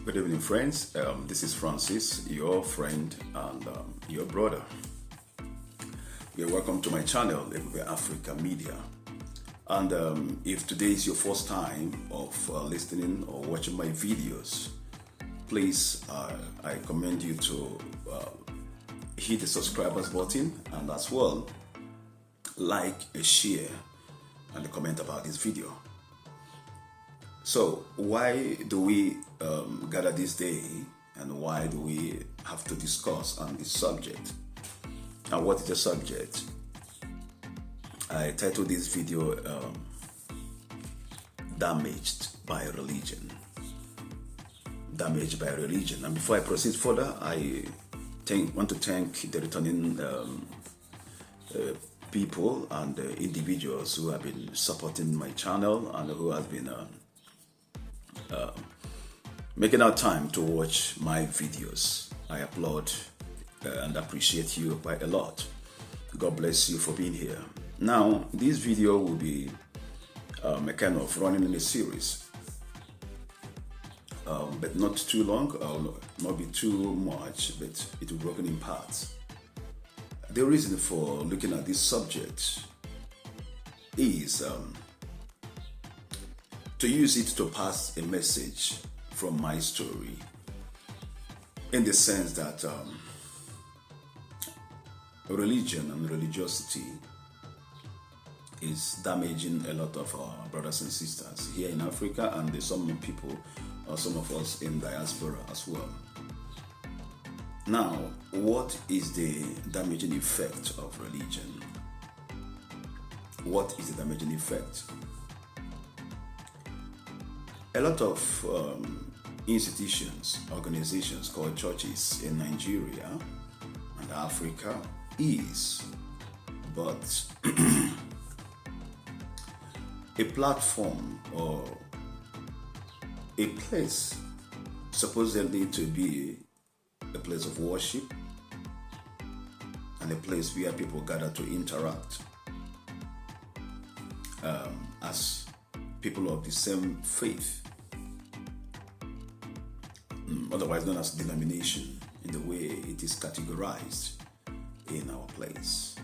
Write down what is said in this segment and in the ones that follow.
Good evening, friends. This is Francis, your friend and your brother. You're welcome to my channel, Africa Media. And if today is your first time of listening or watching my videos, please, I commend you to hit the subscribers button and as well like, share, and comment about this video. So why do we gather this day, and why do we have to discuss on this subject? And what is the subject? I titled this video Damaged by Religion. Damaged by Religion. And before I proceed further, I want to thank the returning people and individuals who have been supporting my channel and who have been making out time to watch my videos. I applaud and appreciate you quite a lot. God bless you for being here. Now, this video will be a kind of running in a series, but not too long, not be too much, but it will be broken in parts. The reason for looking at this subject is to use it to pass a message from my story, in the sense that religion and religiosity is damaging a lot of our brothers and sisters here in Africa, and some people, or some of us in diaspora as well. Now, what is the damaging effect of religion? What is the damaging effect? A lot of institutions, organizations called churches in Nigeria and Africa is but a platform or a place supposedly to be a place of worship and a place where people gather to interact as people of the same faith, otherwise known as denomination, in the way it is categorized in our place.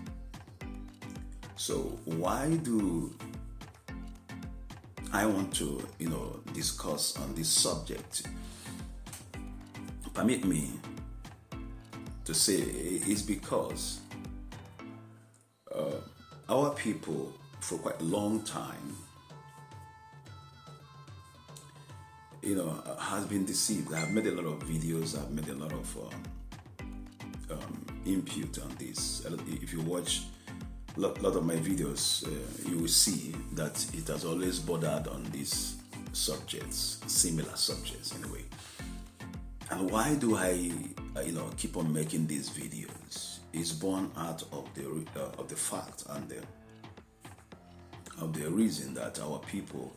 So why do I want to, discuss on this subject? Permit me to say it's because our people for quite a long time has been deceived. I've made a lot of videos, I've made a lot of input on this. If you watch a lot of my videos, you will see that it has always bordered on these subjects, similar subjects anyway. And why do I keep on making these videos? It's born out of the fact and of the reason that our people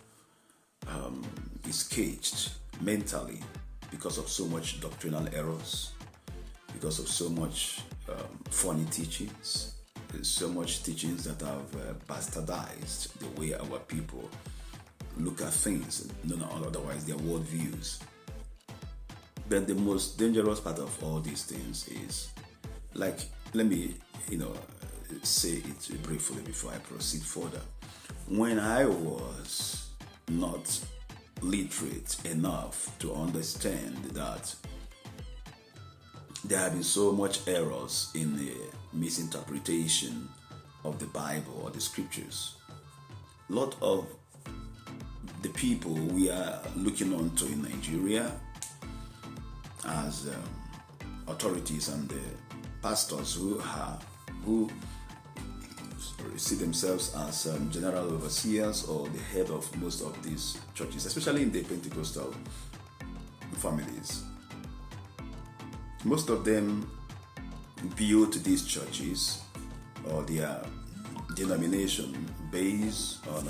is caged mentally because of so much doctrinal errors, because of so much funny teachings, so much teachings that have bastardized the way our people look at things, otherwise their worldviews. But the most dangerous part of all these things is, let me say it briefly before I proceed further. When I was not literate enough to understand that there have been so much errors in the misinterpretation of the Bible or the scriptures, a lot of the people we are looking on to in Nigeria as authorities and the pastors who see themselves as general overseers or the head of most of these churches, especially in the Pentecostal families. Most of them built these churches or their denomination based on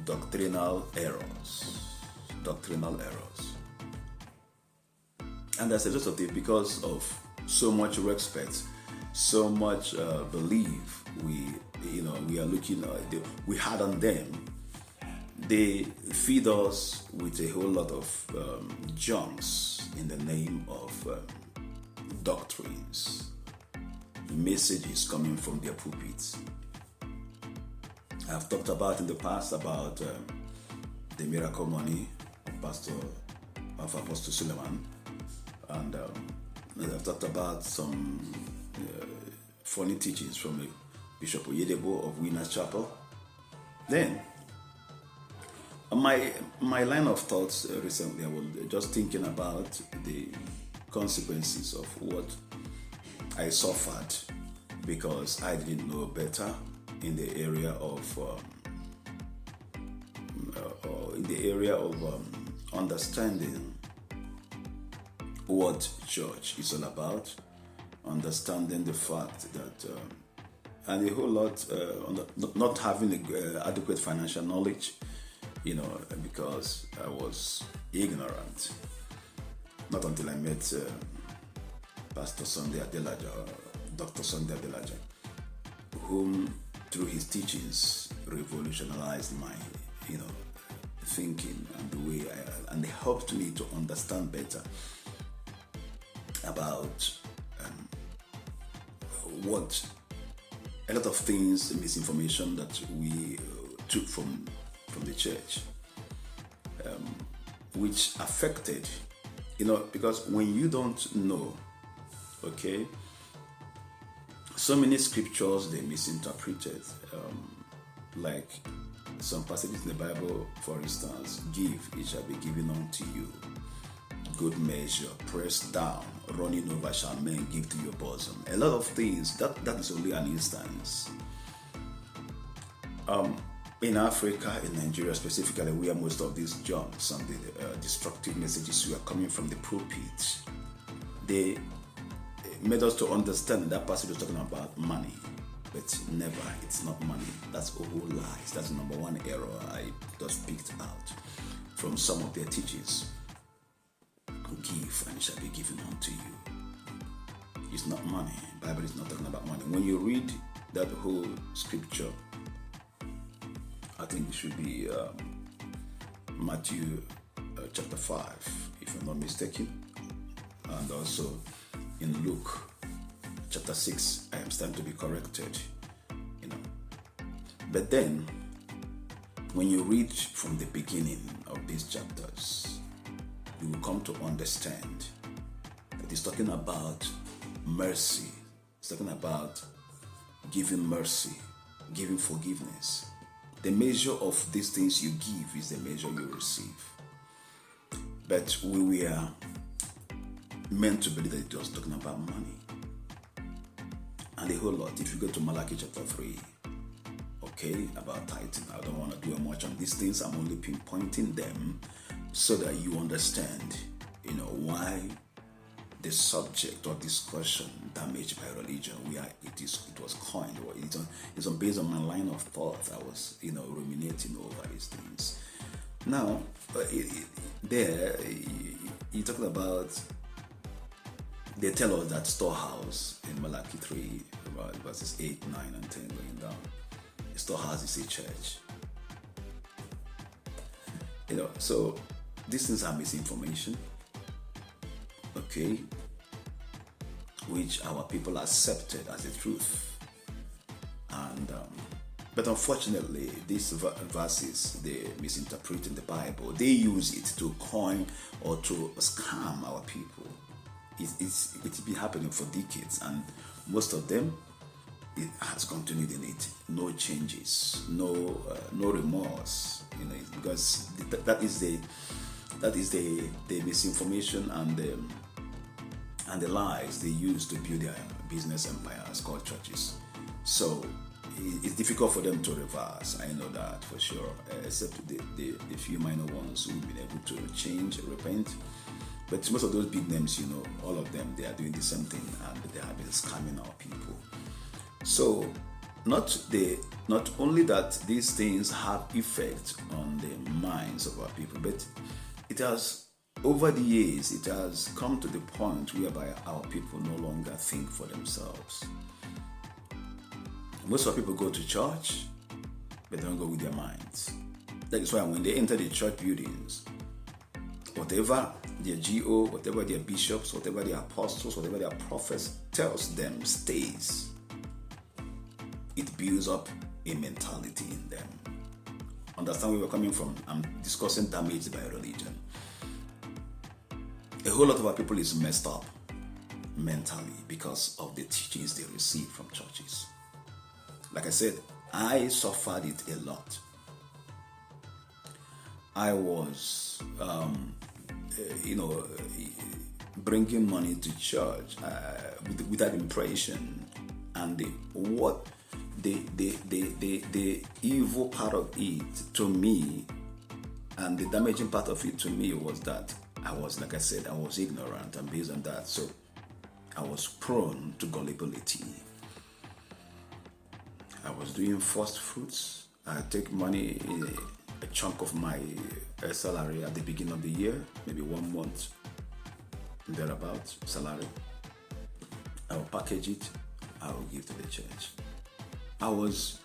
doctrinal errors. And as a result of it, because of so much respect, so much belief we are looking we had on them, they feed us with a whole lot of junks in the name of doctrines, messages coming from their pulpits. I've talked about in the past about the miracle money of Apostle Suleiman, and I've talked about some funny teachings from Bishop Oyedebo of Winners Chapel. Then, my line of thoughts recently, I was just thinking about the consequences of what I suffered because I didn't know better in the area of understanding what church is all about, understanding the fact that and a whole lot not having adequate financial knowledge, because I was ignorant. Not until I met Pastor Sunday Adelaja, Dr. Sunday Adelaja, whom through his teachings revolutionized my, thinking and the way and helped me to understand better about what a lot of things, misinformation that we took from the church, which affected, because when you don't know, okay, so many scriptures they misinterpreted, like some passages in the Bible, for instance, give, it shall be given unto you. Good measure, pressed down, running over shall men give to your bosom. A lot of things, that is only an instance. In Africa, in Nigeria specifically, where most of these junks and the destructive messages were coming from the pulpit, they made us to understand that passage was talking about money. But never, it's not money. That's all lies. That's the number one error I just picked out from some of their teachings. Give and it shall be given unto you. It's not money. The Bible is not talking about money. When you read that whole scripture, I think it should be Matthew chapter 5, if I'm not mistaken, and also in Luke chapter 6, I am starting to be corrected, But then, when you read from the beginning of these chapters, you will come to understand that it's talking about mercy. It's talking about giving mercy, giving forgiveness. The measure of these things you give is the measure you receive. But we were meant to believe that it was talking about money. And a whole lot. If you go to Malachi chapter 3, okay, about tithing, I don't want to do much on these things. I'm only pinpointing them so that you understand, why the subject of discussion damaged by religion, where it was coined, or it's based on my line of thought. I was, ruminating over these things. Now, there, you're talking about, they tell us that storehouse in Malachi 3, about verses 8, 9, and 10 going down. The storehouse is a church. So these things are misinformation, okay, which our people accepted as the truth. And but unfortunately, these verses, they misinterpret in the Bible. They use it to coin or to scam our people. It's been happening for decades, and most of them, it has continued in it. No changes, no remorse. Because that is the misinformation and the lies they use to build their business empires called churches. So it's difficult for them to reverse. I know that for sure, except the few minor ones who've been able to change, repent. But most of those big names, all of them, they are doing the same thing, and they have been scamming our people. So, not only that these things have effect on the minds of our people, but it has, over the years, it has come to the point whereby our people no longer think for themselves. Most of our people go to church, but they don't go with their minds. That is why when they enter the church buildings, whatever their GO, whatever their bishops, whatever their apostles, whatever their prophets tells them stays. It builds up a mentality in them. Understand where we're coming from? I'm discussing damage by religion. A whole lot of our people is messed up mentally because of the teachings they receive from churches. Like I said, I suffered it a lot. I was, bringing money to church with that impression, and the evil part of it to me, and the damaging part of it to me was that I was, like I said, I was ignorant, and based on that, so I was prone to gullibility. I was doing first fruits. I take money, a chunk of my salary at the beginning of the year, maybe 1 month, thereabout salary. I will package it, I will give to the church. I was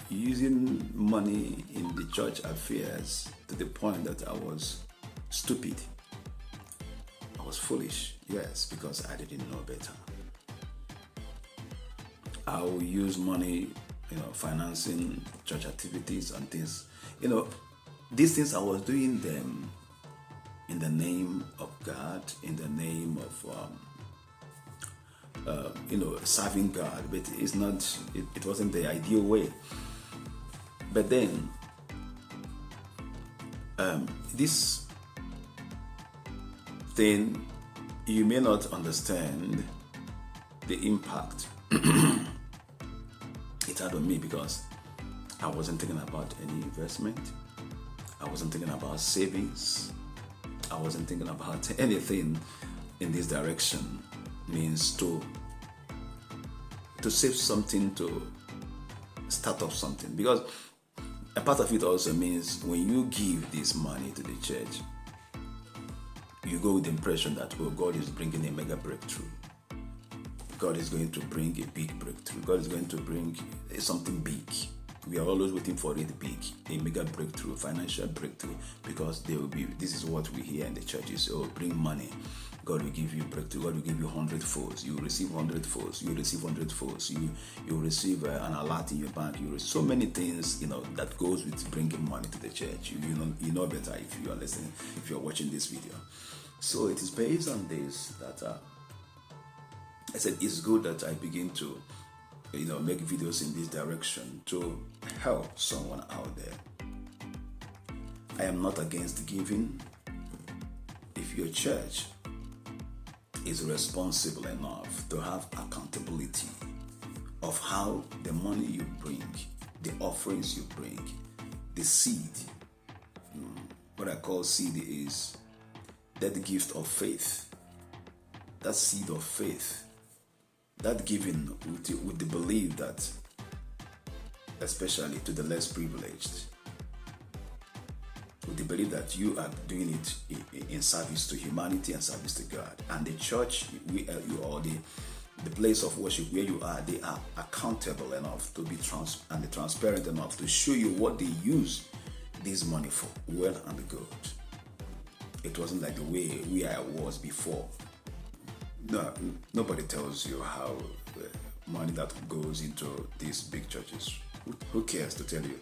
using money in the church affairs to the point that I was stupid. I was foolish, yes, because I didn't know better. I will use money, financing church activities and things. These things I was doing them in the name of God, in the name of serving God, but it's not. It wasn't the ideal way. But then, this thing, you may not understand the impact it had on me, because I wasn't thinking about any investment. I wasn't thinking about savings. I wasn't thinking about anything in this direction. Means to save something, to start up something, because a part of it also means when you give this money to the church, you go with the impression that, oh, God is bringing a mega breakthrough. God is going to bring a big breakthrough. God is going to bring something big. We are always waiting for it big, a mega breakthrough, financial breakthrough, because this is what we hear in the churches. Oh, bring money. God will give you breakthrough. God will give you 100 folds. You will receive 100 folds. You will receive 100 folds. You will receive an alert in your bank. You will so many things, that goes with bringing money to the church. You know better if you are listening, if you are watching this video. So it is based on this that I said it's good that I begin to, make videos in this direction to help someone out there. I am not against giving. If your church is responsible enough to have accountability of how the money you bring, the offerings you bring, the seed, what I call seed is that gift of faith, that seed of faith, that giving with the belief that, especially to the less privileged, with the belief that you are doing it in service to humanity and service to God. And the church, you are the place of worship where you are, they are accountable enough to be transparent enough to show you what they use this money for, well and good. It wasn't like the way I was before. No, nobody tells you how money that goes into these big churches. Who cares to tell you?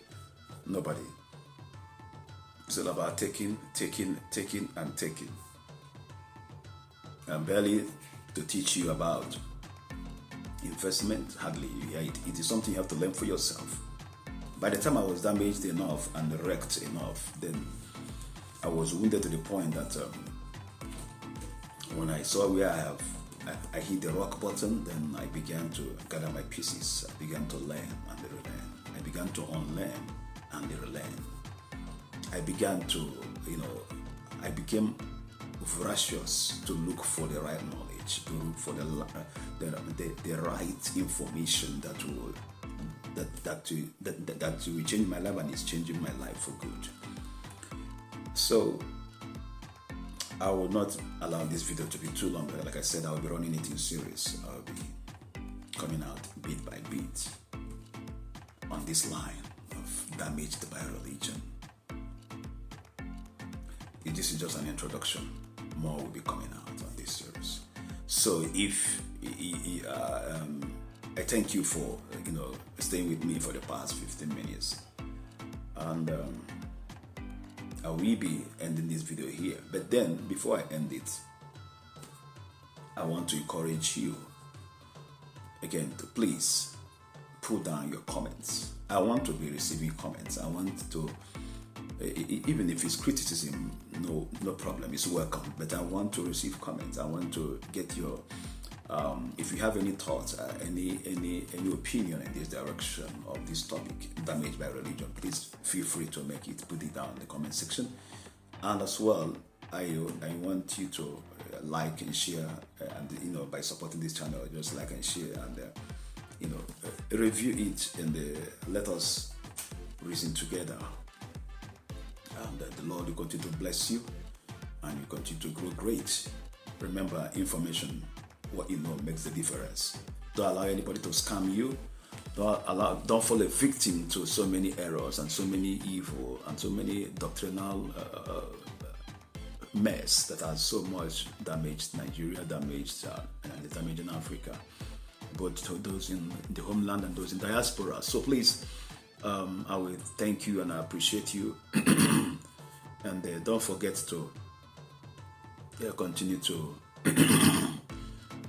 Nobody. It's all about taking, and taking. And barely to teach you about investment, hardly. It is something you have to learn for yourself. By the time I was damaged enough and wrecked enough, then I was wounded to the point that when I saw where I hit the rock bottom, then I began to gather my pieces. I began to learn and relearn. I began to unlearn and relearn. I began to, I became voracious to look for the right knowledge, to look for the right information that will change my life, and is changing my life for good. So I will not allow this video to be too long. Like I said, I'll be running it in series. I'll be coming out bit by bit. on this line of damaged by religion. This is just an introduction. More will be coming out on this series. So if I thank you for staying with me for the past 15 minutes, and I will be ending this video here. But then before I end it, I want to encourage you again to please put down your comments. I want to be receiving comments. I want to, even if it's criticism, no problem, it's welcome. But I want to receive comments. I want to get your, if you have any thoughts, any opinion in this direction of this topic, damaged by religion, please feel free to put it down in the comment section. And as well, I want you to like and share, and by supporting this channel, just like and share, and review it, and let us reason together. And the Lord will continue to bless you, and you continue to grow great. Remember, information, what you know, makes the difference. Don't allow anybody to scam you. Don't fall a victim to so many errors and so many evil and so many doctrinal mess that has so much damaged Nigeria, damaged in Africa, both to those in the homeland and those in diaspora. So please, I will thank you and I appreciate you. And don't forget to continue to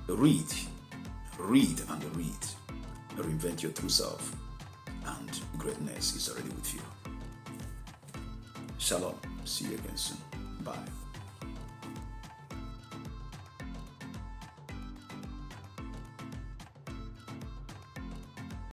read and read. Reinvent your true self, and greatness is already with you. Shalom. See you again soon. Bye.